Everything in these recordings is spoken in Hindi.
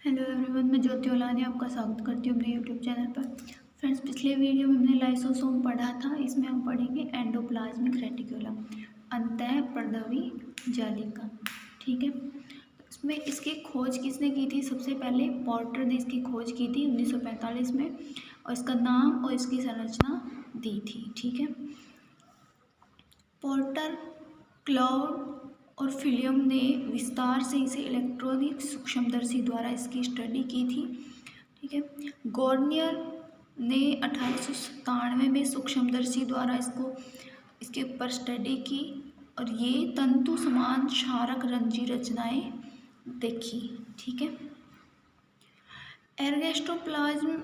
हेलो एवरीवन, मैं ज्योति ओलानी आपका स्वागत करती हूँ अपने यूट्यूब चैनल पर। फ्रेंड्स, पिछले वीडियो में हमने लाइसोसोम पढ़ा था। इसमें हम पढ़ेंगे एंडोप्लाज्मिक रेटिकुलम, अंतःपर्दवी जालिका। ठीक है, इसमें इसकी खोज किसने की थी? सबसे पहले पोर्टर ने इसकी खोज की थी 1945 में, और इसका नाम और इसकी संरचना दी थी। ठीक है, पोर्टर, क्लाउड और फिलियम ने विस्तार से इसे इलेक्ट्रॉनिक सूक्ष्मदर्शी द्वारा इसकी स्टडी की थी। ठीक है, गॉर्नियर ने 1897 में सूक्ष्मदर्शी द्वारा इसके ऊपर स्टडी की और ये तंतु समान क्षारक रंजी रचनाएं देखी। ठीक है, एर्गोस्टोप्लाज्म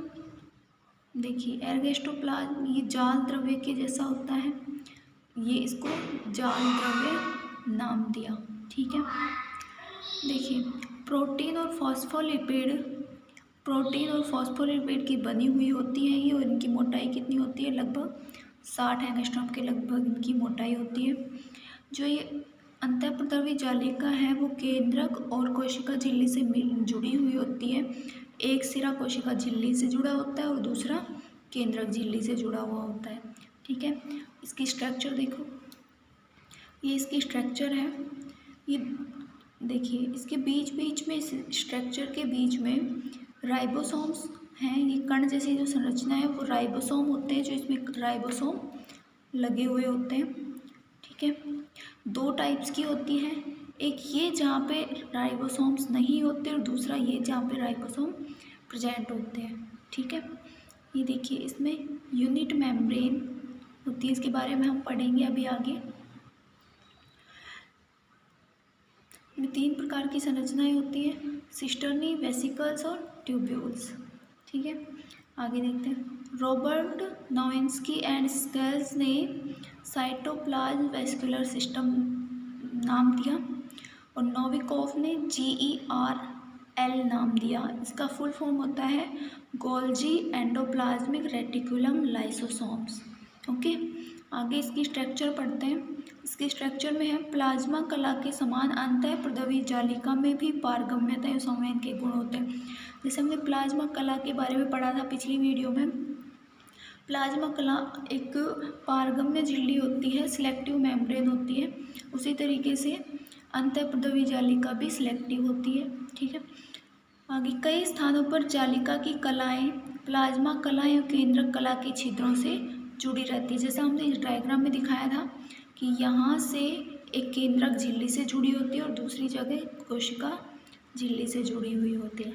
देखिए, एर्गोस्टोप्लाज्म ये जाल द्रव्य के जैसा होता है, ये इसको जाल द्रव्य नाम दिया। ठीक है, देखिए, प्रोटीन और फॉस्फोलिपिड की बनी हुई होती है ये, और इनकी मोटाई कितनी होती है? लगभग 60 एंगस्ट्रॉम के लगभग इनकी मोटाई होती है। जो ये अंतःपर्दवी जालिका है वो केंद्रक और कोशिका झिल्ली से जुड़ी हुई होती है। एक सिरा कोशिका झिल्ली से जुड़ा होता है और दूसरा केंद्रक झिल्ली से जुड़ा हुआ होता है। ठीक है, इसकी स्ट्रक्चर देखो, ये इसकी स्ट्रक्चर है। ये देखिए, इसके बीच में, इस स्ट्रक्चर के बीच में राइबोसोम्स हैं। ये कण जैसी जो संरचना है वो राइबोसोम होते हैं, जो इसमें राइबोसोम लगे हुए होते हैं। ठीक है, दो टाइप्स की होती है, एक ये जहाँ पे राइबोसोम्स नहीं होते और दूसरा ये जहाँ पे राइबोसोम प्रेजेंट होते हैं। ठीक है, ये देखिए, इसमें यूनिट मेम्ब्रेन होती है, इसके बारे में हम पढ़ेंगे अभी आगे। में 3 प्रकार की संरचनाएं होती हैं, सिस्टर्नी, वेसिकल्स और ट्यूब्यूल्स। ठीक है, आगे देखते हैं। रॉबर्ट नोविन्स्की एंड स्केल्स ने साइटोप्लाज्म वेस्कुलर सिस्टम नाम दिया और नोविकोव ने GERL नाम दिया। इसका फुल फॉर्म होता है Golgi endoplasmic reticulum lysosomes. Okay, आगे इसकी स्ट्रक्चर पढ़ते हैं। इसके स्ट्रक्चर में है, प्लाज्मा कला के समान अंतःपर्दवी जालिका में भी पारगम्यता एवं संवहन के गुण होते हैं। जैसे हमने प्लाज्मा कला के बारे में पढ़ा था पिछली वीडियो में, प्लाज्मा कला एक पारगम्य झिल्ली होती है, सिलेक्टिव मेम्ब्रेन होती है। उसी तरीके से अंतःपर्दवी जालिका भी सिलेक्टिव होती है। ठीक है, आगे कई स्थानों पर जालिका की कलाएं प्लाज्मा कलाएं और केंद्रक कला के छिद्रों से जुड़ी रहती है। जैसा हमने इस डायग्राम में दिखाया था कि यहाँ से एक केंद्रक झिल्ली से जुड़ी होती है और दूसरी जगह कोशिका झिल्ली से जुड़ी हुई होती है।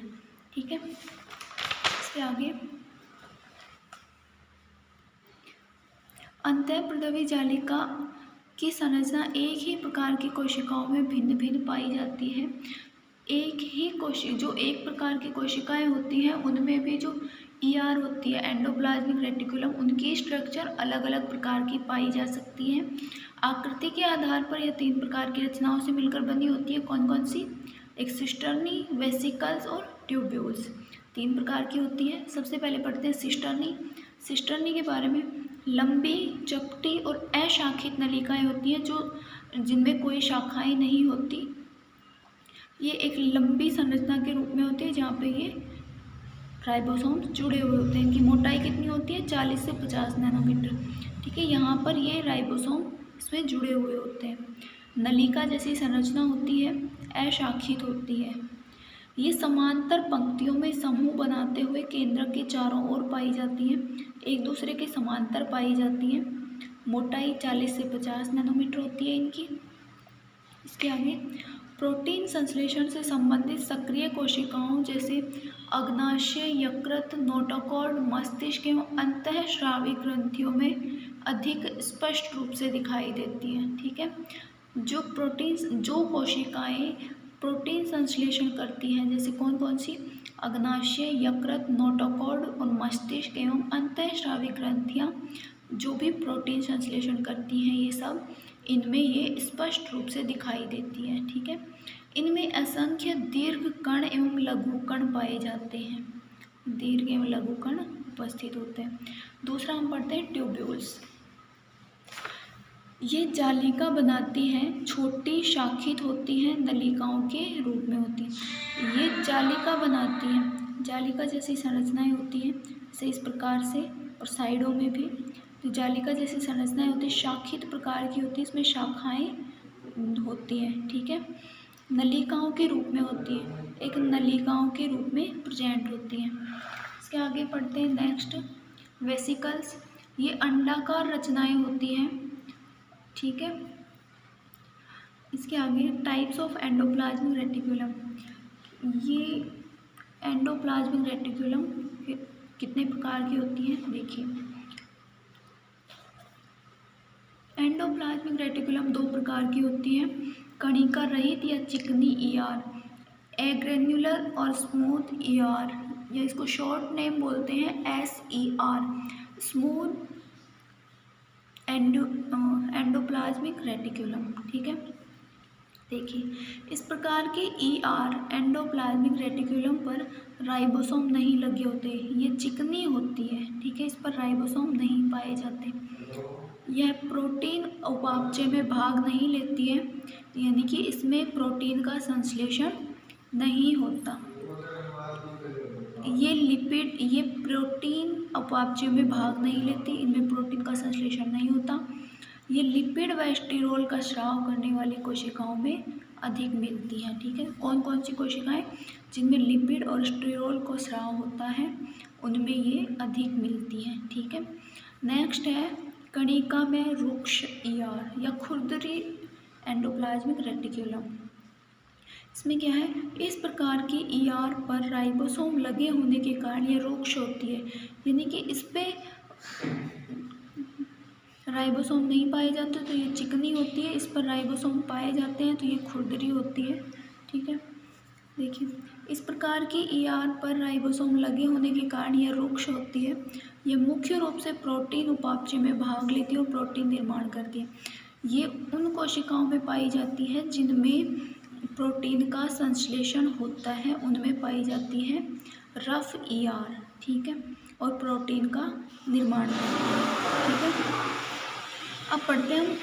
ठीक है, इसके आगे अंतःपर्दवी जालिका की संरचना एक ही प्रकार की कोशिकाओं में भिन्न भिन्न पाई जाती है। जो एक प्रकार की कोशिकाएं होती हैं उनमें भी जो ER होती है, एंडोप्लाज्मिक रेटिकुलम, उनकी स्ट्रक्चर अलग अलग प्रकार की पाई जा सकती है। आकृति के आधार पर यह 3 प्रकार की रचनाओं से मिलकर बनी होती है। कौन कौन सी? एक सिस्टर्नी, वेसिकल्स और ट्यूब्यूल्स। 3 प्रकार की होती है। सबसे पहले पढ़ते हैं सिस्टर्नी। सिस्टर्नी के बारे में, लंबी, चपटी और अशाखित नलिकाएं होती हैं जिनमें कोई शाखाएं नहीं होती। ये एक लंबी संरचना के रूप में होती है जहाँ पे ये राइबोसोम्स जुड़े हुए होते हैं। इनकी मोटाई कितनी होती है? 40 से 50 नैनोमीटर। ठीक है, यहाँ पर ये राइबोसोम इसमें जुड़े हुए होते हैं। नलिका जैसी संरचना होती है, अशाखित होती है। ये समांतर पंक्तियों में समूह बनाते हुए केंद्रक के चारों ओर पाई जाती हैं, एक दूसरे के समांतर पाई जाती हैं। मोटाई 40 से 50 नैनोमीटर होती है इनकी। इसके आगे प्रोटीन संश्लेषण से संबंधित सक्रिय कोशिकाओं जैसे अग्नाशय, यकृत, नोटोकॉर्ड, मस्तिष्क एवं अंतःस्रावी ग्रंथियों में अधिक स्पष्ट रूप से दिखाई देती हैं। ठीक है, जो कोशिकाएं प्रोटीन संश्लेषण करती हैं, जैसे कौन कौन सी? अग्नाशय, यकृत, नोटोकॉर्ड और मस्तिष्क एवं अंतःस्रावी ग्रंथियां जो भी प्रोटीन संश्लेषण करती हैं, ये सब इनमें ये स्पष्ट रूप से दिखाई देती है। ठीक है, इनमें असंख्य दीर्घ कण एवं लघु कण पाए जाते हैं। दीर्घ एवं लघु कण उपस्थित होते हैं। दूसरा हम पढ़ते हैं ट्यूब्यूल्स। ये जालिका बनाती हैं, छोटी शाखित होती हैं, नलिकाओं के रूप में होती हैं। ये जालिका बनाती हैं, जालिका जैसी संरचनाएं होती हैं, जैसे इस प्रकार से, और साइडों में भी तो जालिका जैसी संरचनाएं होती हैं, शाखित प्रकार की होती है, इसमें शाखाएं होती हैं, ठीक है। नलिकाओं के रूप में होती है, एक नलिकाओं के रूप में प्रेजेंट होती हैं। इसके आगे पढ़ते हैं नेक्स्ट, वेसिकल्स। ये अंडाकार रचनाएं होती हैं, ठीक है। इसके आगे टाइप्स ऑफ एंडोप्लाज्मिक रेटिकुलम। ये एंडोप्लाज्मिक रेटिकुलम कितने प्रकार की होती हैं देखिए। एंडोप्लाज्मिक रेटिकुलम दो प्रकार की होती है, कणिका रहित या चिकनी ईआर, एग्रेन्युलर और स्मूथ ईआर, या इसको शॉर्ट नेम बोलते हैं SER, स्मूथ एंडोप्लाज्मिक रेटिकुलम, ठीक है। देखिए, इस प्रकार के ER एंडोप्लाज्मिक रेटिकुलम पर राइबोसोम नहीं लगे होते, ये चिकनी होती है, ठीक है, इस पर राइबोसोम नहीं पाए जाते। यह प्रोटीन उपापचय में भाग नहीं लेती है, यानी कि इसमें प्रोटीन का संश्लेषण नहीं होता। ये लिपिड, ये प्रोटीन उपापचय में भाग नहीं लेती, इनमें प्रोटीन का संश्लेषण नहीं होता। ये लिपिड व स्टेरोल का स्राव करने वाली कोशिकाओं में अधिक मिलती हैं, ठीक है। कौन कौन सी कोशिकाएं जिनमें लिपिड और स्टेरोल को स्राव होता है, उनमें ये अधिक मिलती हैं, ठीक है। नेक्स्ट है कणिका में रुक्ष ER या खुरदरी एंडोप्लाज्मिक रेटिकुलम। इसमें क्या है, इस प्रकार की ER पर राइबोसोम लगे होने के कारण ये रुक्ष होती है, यानी कि इस पे राइबोसोम नहीं पाए जाते तो ये चिकनी होती है, इस पर राइबोसोम पाए जाते हैं तो ये खुरदरी होती है, ठीक है। देखिए, इस प्रकार की ER पर राइबोसोम लगे होने के कारण यह रुक्ष होती है। यह मुख्य रूप से प्रोटीन उपापचय में भाग लेती है और प्रोटीन निर्माण करती है। ये उन कोशिकाओं में पाई जाती है जिनमें प्रोटीन का संश्लेषण होता है, उनमें पाई जाती है रफ ER, ठीक है, और प्रोटीन का निर्माण करती है, ठीक है। अब पढ़ते हैं हम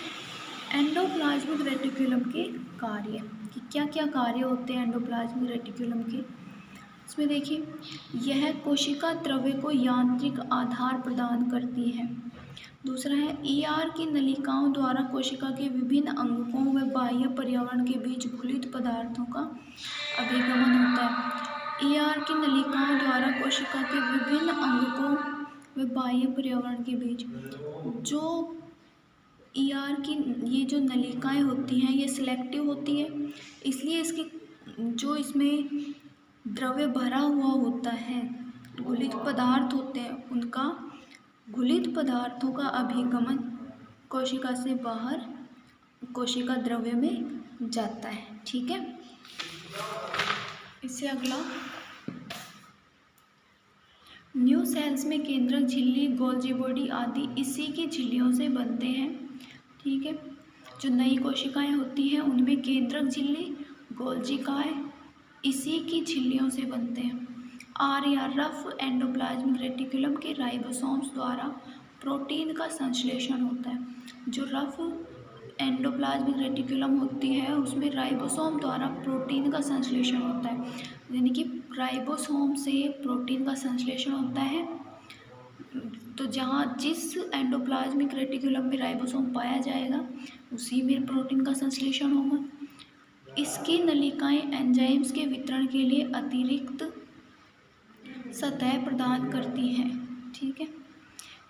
एंडोप्लाज्मिक रेटिकुलम के कार्य कि क्या क्या कार्य होते हैं एंडोप्लाज्मिक रेटिकुलम के। इसमें देखिए, यह कोशिका द्रव्य को यांत्रिक आधार प्रदान करती है। दूसरा है ER की नलिकाओं द्वारा कोशिका के विभिन्न अंगकों व बाह्य पर्यावरण के बीच घुलित पदार्थों का अभिगमन होता है। ER की नलिकाओं द्वारा कोशिका के विभिन्न अंगकों व बाह्य पर्यावरण के बीच, जो ER की ये जो नलिकाएं होती हैं ये सिलेक्टिव होती है, इसलिए इसकी जो इसमें द्रव्य भरा हुआ होता है, घुलित पदार्थ होते हैं, उनका घुलित पदार्थों का अभिगमन कोशिका से बाहर कोशिका द्रव्य में जाता है, ठीक है। इससे अगला, न्यू सेल्स में केंद्रक झिल्ली, गोल्जी बॉडी आदि इसी की झिल्लियों से बनते हैं, ठीक है। जो नई कोशिकाएं होती हैं उनमें केंद्रक झिल्ली, गोल्जिकाएं इसी की झिल्लियों से बनते हैं। R या रफ एंडोप्लाज्मिक रेटिकुलम के राइबोसोम्स द्वारा प्रोटीन का संश्लेषण होता है। जो रफ एंडोप्लाज्मिक रेटिकुलम होती है उसमें राइबोसोम द्वारा प्रोटीन का संश्लेषण होता है, यानी कि राइबोसोम से प्रोटीन का संश्लेषण होता है। तो जहाँ जिस एंडोप्लाज्मिक रेटिकुलम में राइबोसोम पाया जाएगा उसी में प्रोटीन का संश्लेषण होगा। इसकी नलिकाएं एंजाइम्स के वितरण के लिए अतिरिक्त सतह प्रदान करती हैं, ठीक है।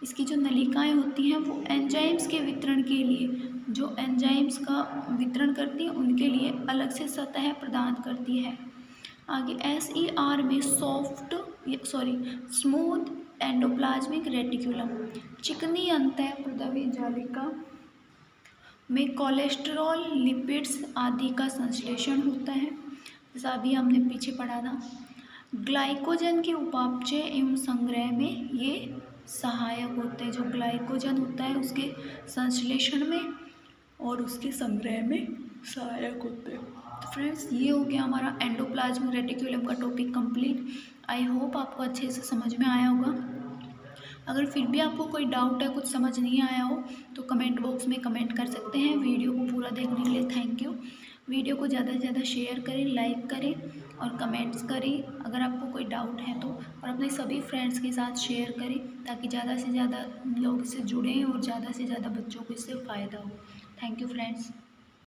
इसकी जो नलिकाएं होती हैं वो एंजाइम्स के वितरण के लिए, जो एंजाइम्स का वितरण करती हैं उनके लिए अलग से सतह प्रदान करती है। आगे SER में स्मूथ एंडोप्लाज्मिक रेटिकुलम, चिकनी अंतः प्रदवी जालिका में कोलेस्ट्रॉल, लिपिड्स आदि का संश्लेषण होता है, जैसा अभी हमने पीछे पढ़ा था। ग्लाइकोजन के उपापचय एवं संग्रह में ये सहायक होते हैं। जो ग्लाइकोजन होता है उसके संश्लेषण में और उसके संग्रह में सहायक होते हैं। तो फ्रेंड्स, ये हो गया हमारा एंडोप्लाज्मिक रेटिकुलम का टॉपिक कंप्लीट। आई होप आपको अच्छे से समझ में आया होगा। अगर फिर भी आपको कोई डाउट है, कुछ समझ नहीं आया हो, तो कमेंट बॉक्स में कमेंट कर सकते हैं। वीडियो को पूरा देखने के लिए थैंक यू। वीडियो को ज़्यादा से ज़्यादा शेयर करें, लाइक करें और कमेंट्स करें अगर आपको कोई डाउट है तो, और अपने सभी फ्रेंड्स के साथ शेयर करें ताकि ज़्यादा से ज़्यादा लोग इससे जुड़ें और ज़्यादा से ज़्यादा बच्चों को इससे फ़ायदा हो। Thank you friends.